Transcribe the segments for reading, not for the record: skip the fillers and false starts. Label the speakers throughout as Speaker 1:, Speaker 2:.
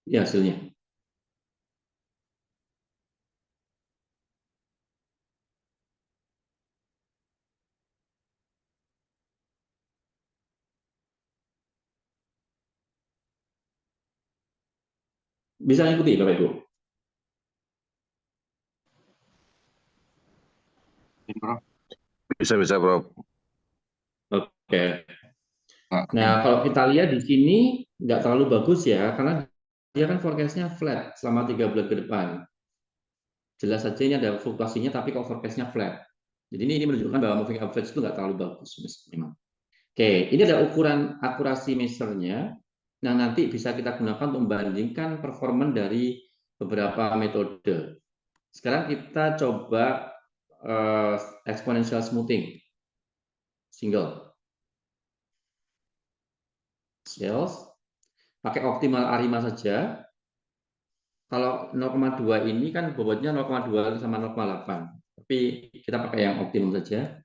Speaker 1: Ya, hasilnya. Bisa ikuti Bapak Ibu.
Speaker 2: Bisa, Bro.
Speaker 1: Oke.
Speaker 2: Nah,
Speaker 1: Nah,
Speaker 2: oke.
Speaker 1: kalau kita lihat di sini nggak terlalu bagus ya, karena dia kan forecast-nya flat selama 3 bulan ke depan. Jelas saja ini ada fluktuasinya, tapi kalau forecast-nya flat. Jadi ini menunjukkan bahwa moving average itu nggak terlalu bagus memang. Oke, ini ada ukuran akurasi measure-nya. Nah, nanti bisa kita gunakan untuk membandingkan performa dari beberapa metode. Sekarang kita coba exponential smoothing single sales, pakai optimal ARIMA saja. Kalau 0,2 ini kan bobotnya 0,2 sama 0,8. Tapi kita pakai yang optimum saja.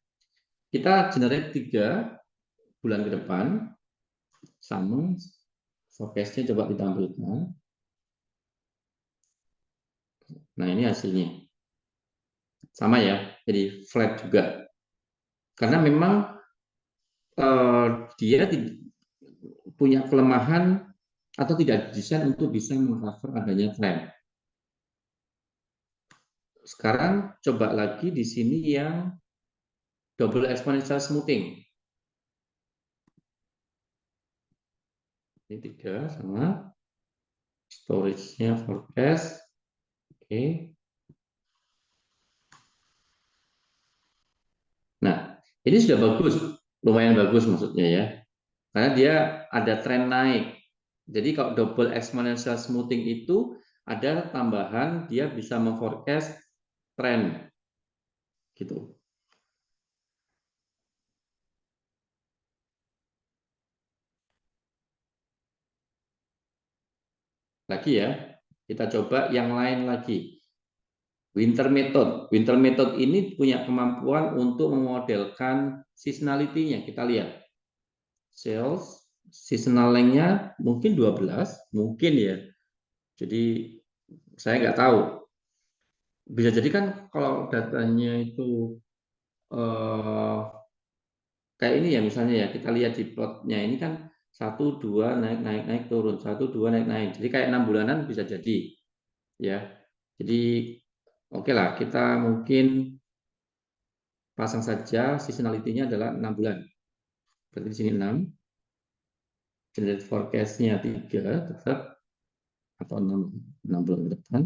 Speaker 1: Kita generate 3 bulan ke depan. Sama forecast-nya coba ditampilkan. Nah, ini hasilnya. Sama ya, jadi flat juga. Karena memang dia punya kelemahan atau tidak desain untuk bisa mengcover adanya tren. Sekarang coba lagi di sini yang double exponential smoothing. Ini 3 sama storage-nya forecast. Oke. Nah, ini sudah bagus, lumayan bagus maksudnya ya. Karena dia ada tren naik. Jadi kalau double exponential smoothing itu ada tambahan dia bisa memforecast tren gitu. Lagi ya, kita coba yang lain lagi. Winter method. Winter method ini punya kemampuan untuk memodelkan seasonality-nya. Kita lihat. Sales seasonal length-nya mungkin 12, mungkin ya. Jadi saya nggak tahu. Bisa jadi kan kalau datanya itu eh, kayak ini ya misalnya ya kita lihat di plotnya ini kan 1 2 naik naik naik turun 1 2 naik naik. Jadi kayak 6 bulanan bisa jadi ya. Jadi oke lah kita mungkin pasang saja seasonality-nya adalah 6 bulan. Berarti di sini 6, generate forecast-nya 3 tetap atau 6 bulan ke depan.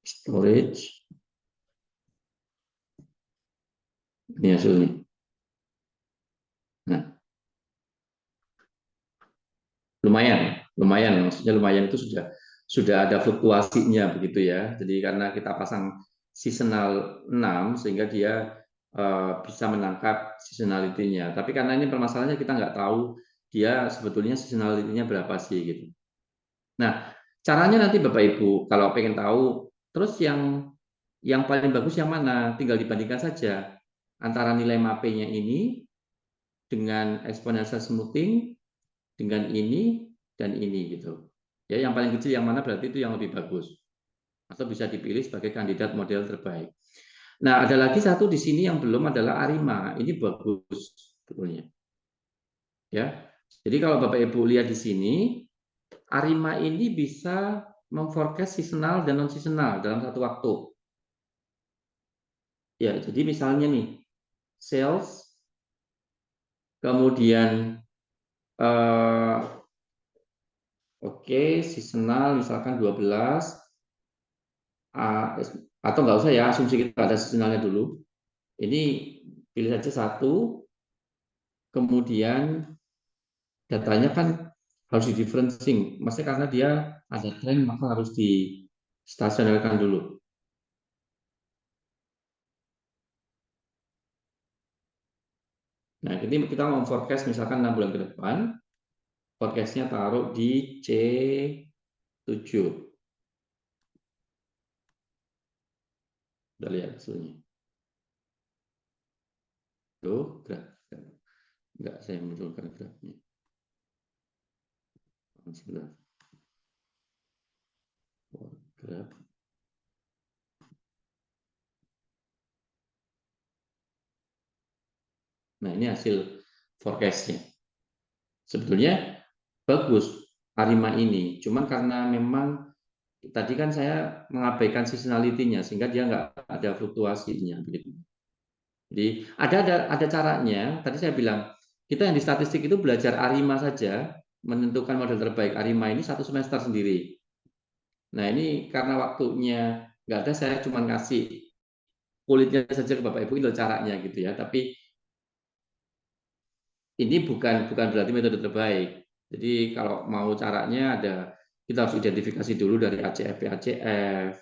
Speaker 1: Storage ini hasilnya. Nah, lumayan, lumayan. Maksudnya lumayan itu sudah ada fluktuasinya begitu ya. Jadi karena kita pasang seasonal 6 sehingga dia bisa menangkap seasonality-nya. Tapi karena ini permasalahannya kita nggak tahu dia sebetulnya seasonality-nya berapa sih gitu. Nah, caranya nanti Bapak Ibu kalau pengen tahu terus yang paling bagus yang mana? Tinggal dibandingkan saja antara nilai MAP-nya ini dengan exponential smoothing dengan ini dan ini gitu. Ya, yang paling kecil yang mana berarti itu yang lebih bagus atau bisa dipilih sebagai kandidat model terbaik. Nah, ada lagi satu di sini yang belum adalah ARIMA. Ini bagus sebetulnya. Ya. Jadi kalau Bapak Ibu lihat di sini, ARIMA ini bisa memforecast seasonal dan non seasonal dalam satu waktu. Ya, jadi misalnya nih, sales kemudian eh, oke, seasonal misalkan 12 atau nggak usah ya, asumsi kita ada seasonalnya dulu. Ini pilih saja satu, kemudian datanya kan harus di differencing. Maksudnya karena dia ada tren maka harus di stasionerkan dulu. Nah, ini kita mau forecast misalkan 6 bulan ke depan, forecastnya taruh di C7. Udah lihat hasilnya. Tuh, graf. Enggak saya munculkan grafnya. Sebentar. Nah, ini hasil forecast-nya. Sebetulnya bagus Arima ini, cuman karena memang tadi kan saya mengabaikan seasonality-nya sehingga dia nggak ada fluktuasinya begitu. Jadi ada caranya. Tadi saya bilang kita yang di statistik itu belajar Arima saja, menentukan model terbaik Arima ini satu semester sendiri. Nah ini karena waktunya nggak ada, saya cuma ngasih kulitnya saja ke Bapak Ibu itu caranya gitu ya. Tapi ini bukan berarti metode terbaik. Jadi kalau mau caranya ada, kita harus identifikasi dulu dari ACF ACF,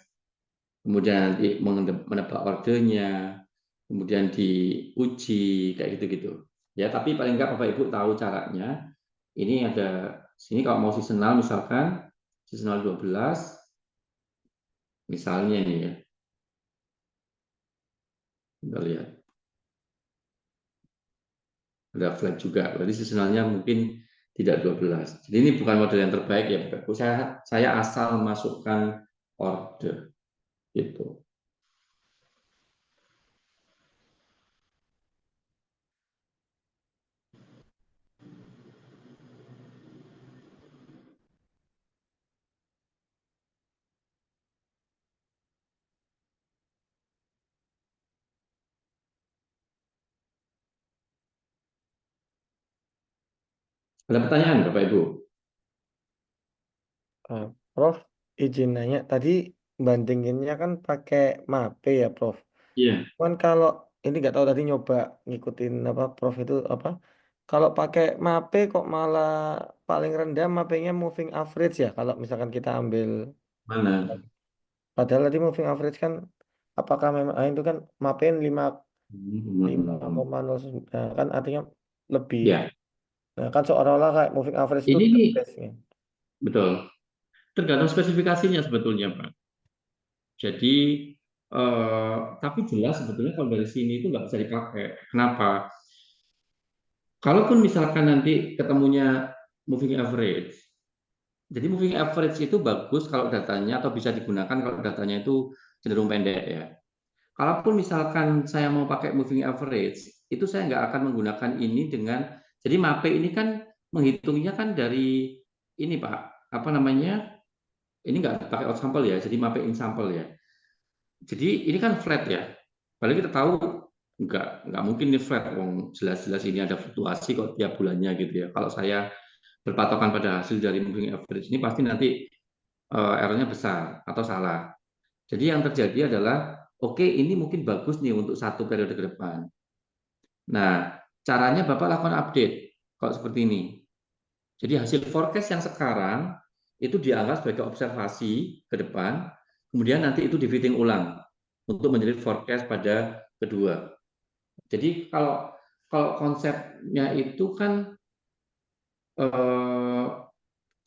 Speaker 1: kemudian nanti menebak ordernya, kemudian diuji kayak gitu-gitu. Ya, tapi paling enggak Bapak Ibu tahu caranya. Ini ada sini kalau mau seasonal misalkan seasonal 12 misalnya nih ya. Kita lihat. Ada flat juga. Berarti seasonalnya mungkin tidak 12. Jadi ini bukan model yang terbaik ya Bapak Ibu. Saya asal masukkan order gitu. Ada pertanyaan Bapak Ibu?
Speaker 2: Prof, izin nanya, tadi bandinginnya kan pakai MAPE ya, Prof.
Speaker 1: Iya.
Speaker 2: Cuman kalau ini nggak tahu tadi nyoba ngikutin apa, Prof itu apa? Kalau pakai MAPE kok malah paling rendah MAPE-nya moving average ya? Kalau misalkan kita ambil,
Speaker 1: Mana?
Speaker 2: padahal tadi moving average kan, apakah memang itu kan MAPE 5,09 kan artinya lebih.
Speaker 1: Ya,
Speaker 2: Nah, kan seolah-olah kayak moving average itu
Speaker 1: ini
Speaker 2: the
Speaker 1: nih
Speaker 2: best-nya.
Speaker 1: betul. Tergantung spesifikasinya sebetulnya, Pak. Jadi, tapi jelas sebetulnya kalau dari sini itu nggak bisa dipakai. Kenapa? Kalaupun misalkan nanti ketemunya moving average, jadi moving average itu bagus kalau datanya atau bisa digunakan kalau datanya itu cenderung pendek ya. Kalaupun misalkan saya mau pakai moving average, itu saya nggak akan menggunakan ini dengan, jadi MAPE ini kan menghitungnya kan dari ini Pak, apa namanya? Ini nggak pakai out sample ya, jadi MAPE in sample ya. Jadi ini kan flat ya. Padahal kita tahu nggak mungkin ini flat, wong jelas-jelas ini ada fluktuasi kok tiap bulannya gitu ya. Kalau saya berpatokan pada hasil dari moving average ini pasti nanti errornya besar atau salah. Jadi yang terjadi adalah oke ini mungkin bagus nih untuk satu periode ke depan. Nah, caranya Bapak lakukan update kalau seperti ini. Jadi hasil forecast yang sekarang itu dianggap sebagai observasi ke depan, kemudian nanti itu di fitting ulang untuk menjadi forecast pada kedua. Jadi kalau kalau konsepnya itu kan eh,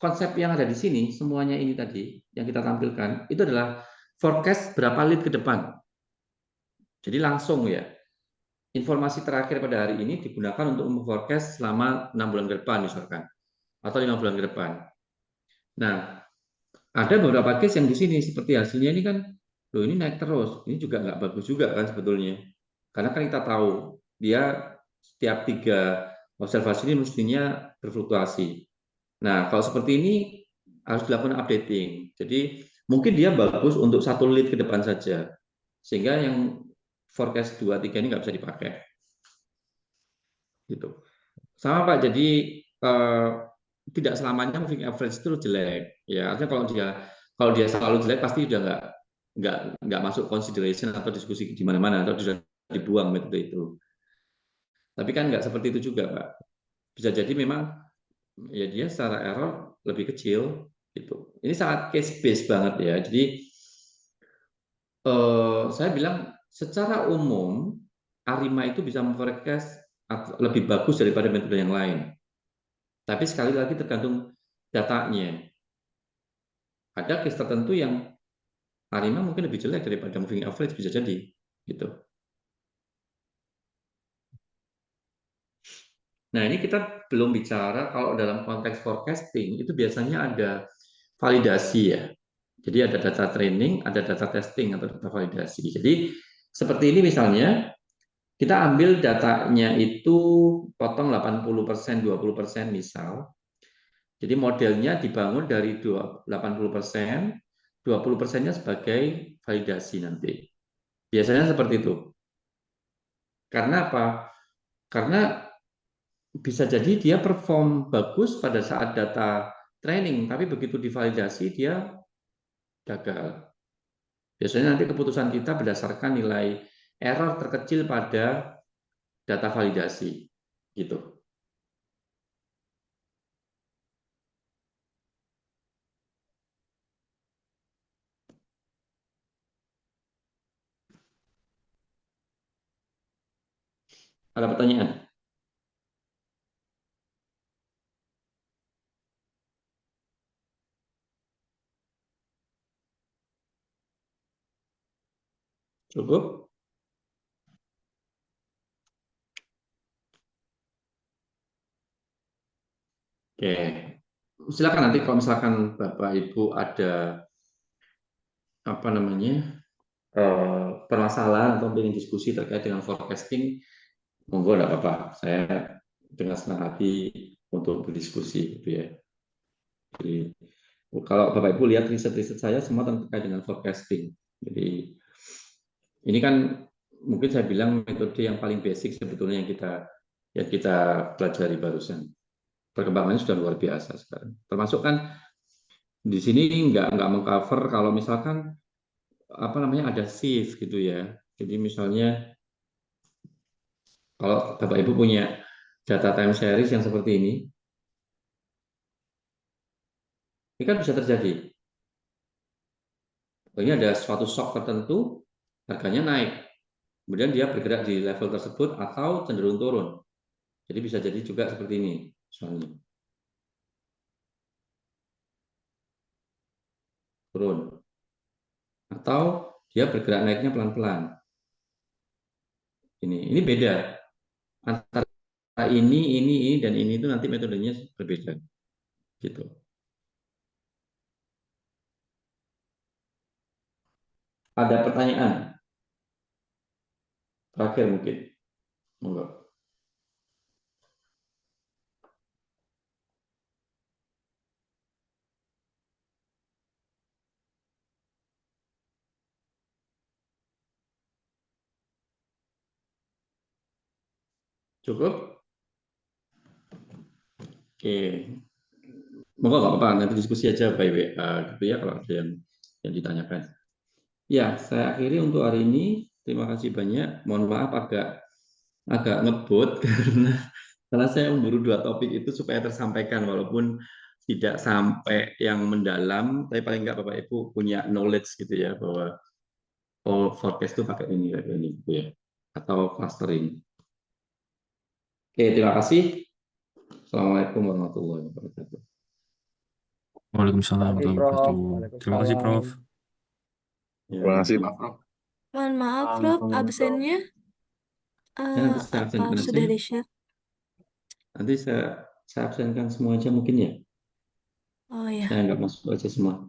Speaker 1: konsep yang ada di sini semuanya ini tadi yang kita tampilkan itu adalah forecast berapa lead ke depan. Jadi langsung ya informasi terakhir pada hari ini digunakan untuk memforecast selama 6 bulan ke depan misalkan atau 5 bulan ke depan. Nah, ada beberapa case yang di sini seperti hasilnya ini kan, loh ini naik terus, ini juga nggak bagus juga kan sebetulnya. Karena kan kita tahu dia setiap 3 observasi ini mestinya berfluktuasi. Nah, kalau seperti ini harus dilakukan updating. Jadi mungkin dia bagus untuk satu lead ke depan saja, sehingga yang forecast 2, 3 ini nggak bisa dipakai. Gitu. Sama Pak, jadi eh, tidak selamanya moving average itu jelek. Ya, artinya kalau dia selalu jelek pasti udah nggak masuk consideration atau diskusi di mana-mana atau sudah dibuang metode itu. Tapi kan nggak seperti itu juga Pak. Bisa jadi memang ya dia secara error lebih kecil gitu. Ini sangat case based banget ya. Jadi saya bilang secara umum Arima itu bisa memforecast lebih bagus daripada metode yang lain. Tapi sekali lagi tergantung datanya. Ada case tertentu yang Arima mungkin lebih jelek daripada moving average bisa jadi gitu. Nah, ini kita belum bicara kalau dalam konteks forecasting itu biasanya ada validasi ya. Jadi ada data training, ada data testing atau data validasi. Jadi seperti ini misalnya, kita ambil datanya itu potong 80%, 20% misal. Jadi modelnya dibangun dari 80%, 20%-nya sebagai validasi nanti. Biasanya seperti itu. Karena apa? Karena bisa jadi dia perform bagus pada saat data training, tapi begitu divalidasi dia gagal. Biasanya nanti keputusan kita berdasarkan nilai error terkecil pada data validasi. Gitu. Ada pertanyaan? Cukup? Oke. Silakan nanti kalau misalkan Bapak Ibu ada apa namanya permasalahan atau ingin diskusi terkait dengan forecasting, monggo tidak apa-apa. Saya dengan senang hati untuk berdiskusi, gitu ya. Jadi kalau Bapak Ibu lihat riset-riset saya semua terkait dengan forecasting. Jadi ini kan mungkin saya bilang metode yang paling basic sebetulnya yang kita pelajari barusan. Perkembangannya sudah luar biasa sekarang. Termasuk kan di sini nggak mengcover kalau misalkan apa namanya ada shift gitu ya. Jadi misalnya kalau Bapak Ibu punya data time series yang seperti ini kan bisa terjadi. Ini ada suatu shock tertentu, harganya naik. Kemudian dia bergerak di level tersebut atau cenderung turun. Jadi bisa jadi juga seperti ini, misalnya turun. Atau dia bergerak naiknya pelan-pelan. Ini beda antara ini, dan ini itu nanti metodenya berbeda. Gitu. Ada pertanyaan? Terakhir mungkin. Monggo. Cukup? Oke. Monggo nggak apa-apa, nanti diskusi aja by WA gitu ya kalau ada yang ditanyakan. Ya, saya akhiri untuk hari ini. Terima kasih banyak. Mohon maaf agak ngebut karena saya memburu dua topik itu supaya tersampaikan walaupun tidak sampai yang mendalam, tapi paling nggak Bapak Ibu punya knowledge gitu ya bahwa forecast itu pakai ini gitu ya atau clustering. Oke, terima kasih. Assalamualaikum warahmatullahi wabarakatuh.
Speaker 3: Waalaikumsalam
Speaker 2: Terima kasih,
Speaker 3: warahmatullahi
Speaker 2: Prof.
Speaker 3: wabarakatuh. Terima kasih, Prof.
Speaker 2: Waalaikumsalam.
Speaker 1: Ya,
Speaker 4: Terima kasih, Pak Prof.
Speaker 5: Mohon maaf, Prof, absennya
Speaker 1: nanti saya
Speaker 5: apa
Speaker 1: absenkan
Speaker 5: sudah
Speaker 1: aja.
Speaker 5: di-share?
Speaker 1: Nanti saya absenkan semua aja mungkin ya.
Speaker 5: Oh ya,
Speaker 1: Saya nggak masuk aja semua.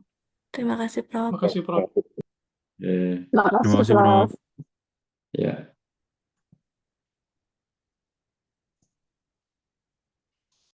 Speaker 5: terima kasih, Prof.
Speaker 4: Terima kasih, Prof.
Speaker 1: Eh,
Speaker 3: Terima kasih, Prof.
Speaker 1: ya.